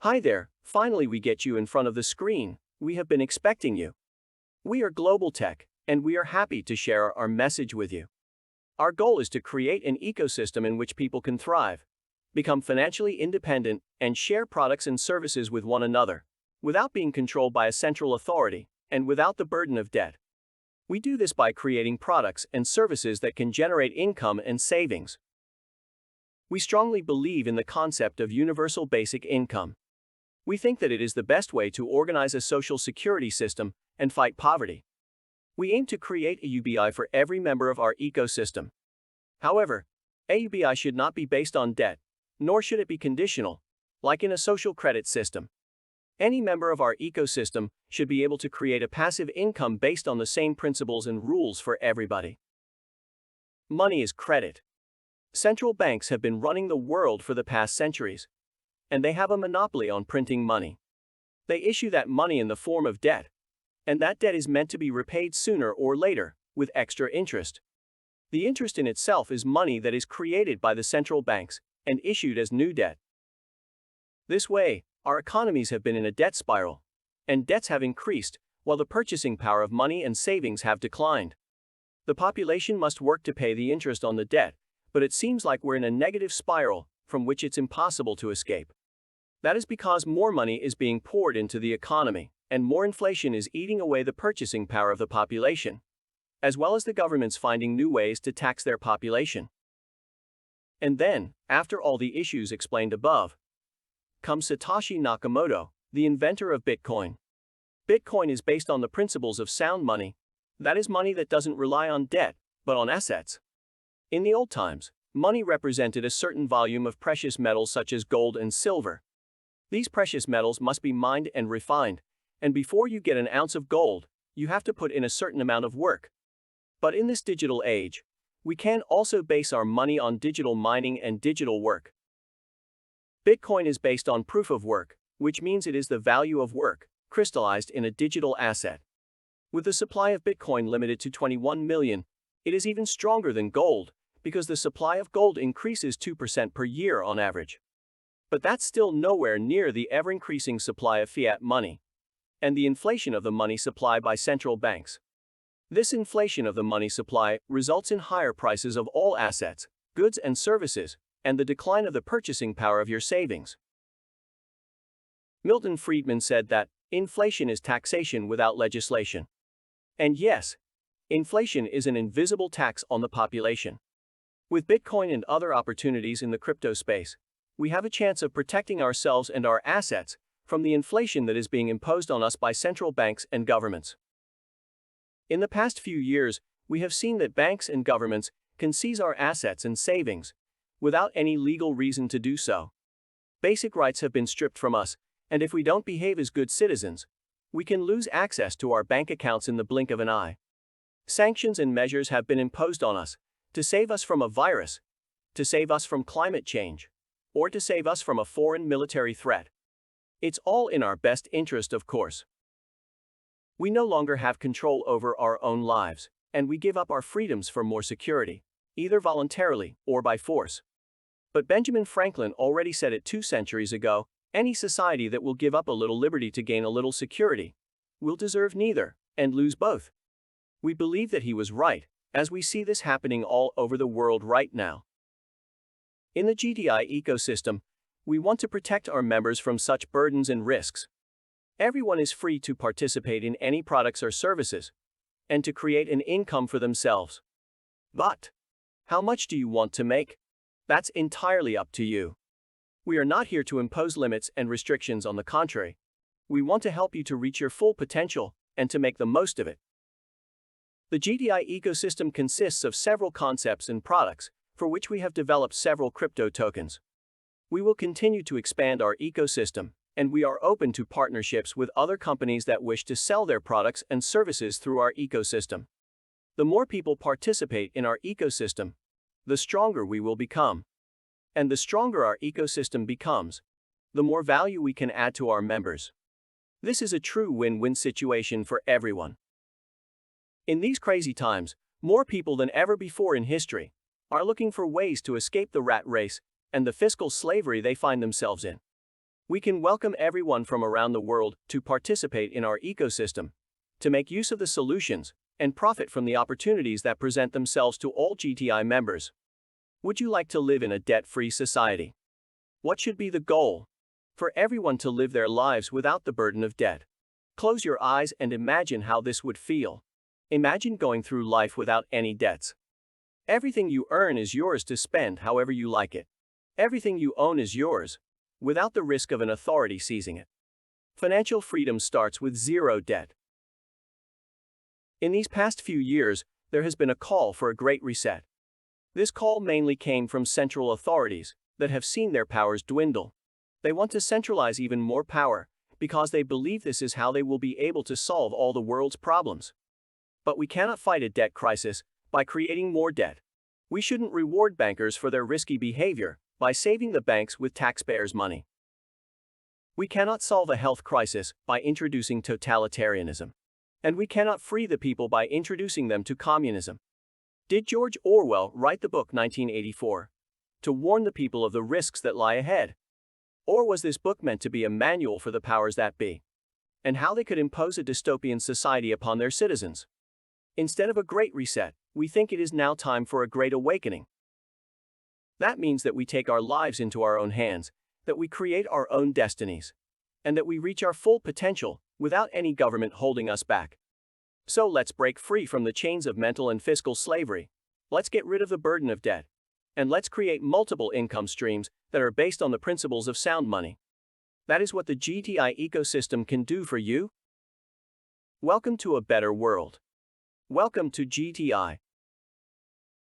Hi there, finally we get you in front of the screen. We have been expecting you. We are Global Tech, and we are happy to share our message with you. Our goal is to create an ecosystem in which people can thrive, become financially independent, and share products and services with one another, without being controlled by a central authority, and without the burden of debt. We do this by creating products and services that can generate income and savings. We strongly believe in the concept of universal basic income. We think that it is the best way to organize a social security system and fight poverty. We aim to create a UBI for every member of our ecosystem. However, a UBI should not be based on debt, nor should it be conditional, like in a social credit system. Any member of our ecosystem should be able to create a passive income based on the same principles and rules for everybody. Money is credit. Central banks have been running the world for the past centuries, and they have a monopoly on printing money. They issue that money in the form of debt, and that debt is meant to be repaid sooner or later, with extra interest. The interest in itself is money that is created by the central banks and issued as new debt. This way, our economies have been in a debt spiral, and debts have increased, while the purchasing power of money and savings have declined. The population must work to pay the interest on the debt, but it seems like we're in a negative spiral from which it's impossible to escape. That is because more money is being poured into the economy, and more inflation is eating away the purchasing power of the population, as well as the governments finding new ways to tax their population. And then, after all the issues explained above, comes Satoshi Nakamoto, the inventor of Bitcoin. Bitcoin is based on the principles of sound money, that is money that doesn't rely on debt, but on assets. In the old times, money represented a certain volume of precious metals such as gold and silver. These precious metals must be mined and refined, and before you get an ounce of gold, you have to put in a certain amount of work. But in this digital age, we can also base our money on digital mining and digital work. Bitcoin is based on proof of work, which means it is the value of work, crystallized in a digital asset. With the supply of Bitcoin limited to 21 million, it is even stronger than gold, because the supply of gold increases 2% per year on average. But that's still nowhere near the ever-increasing supply of fiat money, and the inflation of the money supply by central banks. This inflation of the money supply results in higher prices of all assets, goods and services, and the decline of the purchasing power of your savings. Milton Friedman said that inflation is taxation without legislation. And yes, inflation is an invisible tax on the population. With Bitcoin and other opportunities in the crypto space, we have a chance of protecting ourselves and our assets from the inflation that is being imposed on us by central banks and governments. In the past few years, we have seen that banks and governments can seize our assets and savings without any legal reason to do so. Basic rights have been stripped from us, and if we don't behave as good citizens, we can lose access to our bank accounts in the blink of an eye. Sanctions and measures have been imposed on us to save us from a virus, to save us from climate change, or to save us from a foreign military threat. It's all in our best interest, of course. We no longer have control over our own lives, and we give up our freedoms for more security, either voluntarily or by force. But Benjamin Franklin already said it 2 centuries ago, any society that will give up a little liberty to gain a little security will deserve neither, and lose both. We believe that he was right, as we see this happening all over the world right now. In the GDI ecosystem, we want to protect our members from such burdens and risks. Everyone is free to participate in any products or services, and to create an income for themselves. But how much do you want to make? That's entirely up to you. We are not here to impose limits and restrictions. On the contrary, we want to help you to reach your full potential and to make the most of it. The GDI ecosystem consists of several concepts and products, for which we have developed several crypto tokens. We will continue to expand our ecosystem, and we are open to partnerships with other companies that wish to sell their products and services through our ecosystem. The more people participate in our ecosystem, the stronger we will become. And the stronger our ecosystem becomes, the more value we can add to our members. This is a true win-win situation for everyone. In these crazy times, more people than ever before in history are looking for ways to escape the rat race and the fiscal slavery they find themselves in. We can welcome everyone from around the world to participate in our ecosystem, to make use of the solutions, and profit from the opportunities that present themselves to all GTI members. Would you like to live in a debt-free society? What should be the goal? For everyone to live their lives without the burden of debt. Close your eyes and imagine how this would feel. Imagine going through life without any debts. Everything you earn is yours to spend however you like it. Everything you own is yours, without the risk of an authority seizing it. Financial freedom starts with zero debt. In these past few years, there has been a call for a great reset. This call mainly came from central authorities that have seen their powers dwindle. They want to centralize even more power because they believe this is how they will be able to solve all the world's problems. But we cannot fight a debt crisis by creating more debt. We shouldn't reward bankers for their risky behavior by saving the banks with taxpayers' money. We cannot solve a health crisis by introducing totalitarianism. And we cannot free the people by introducing them to communism. Did George Orwell write the book 1984 to warn the people of the risks that lie ahead? Or was this book meant to be a manual for the powers that be, and how they could impose a dystopian society upon their citizens? Instead of a great reset, we think it is now time for a great awakening. That means that we take our lives into our own hands, that we create our own destinies, and that we reach our full potential without any government holding us back. So let's break free from the chains of mental and fiscal slavery. Let's get rid of the burden of debt. And let's create multiple income streams that are based on the principles of sound money. That is what the GTI ecosystem can do for you. Welcome to a better world. Welcome to GTI.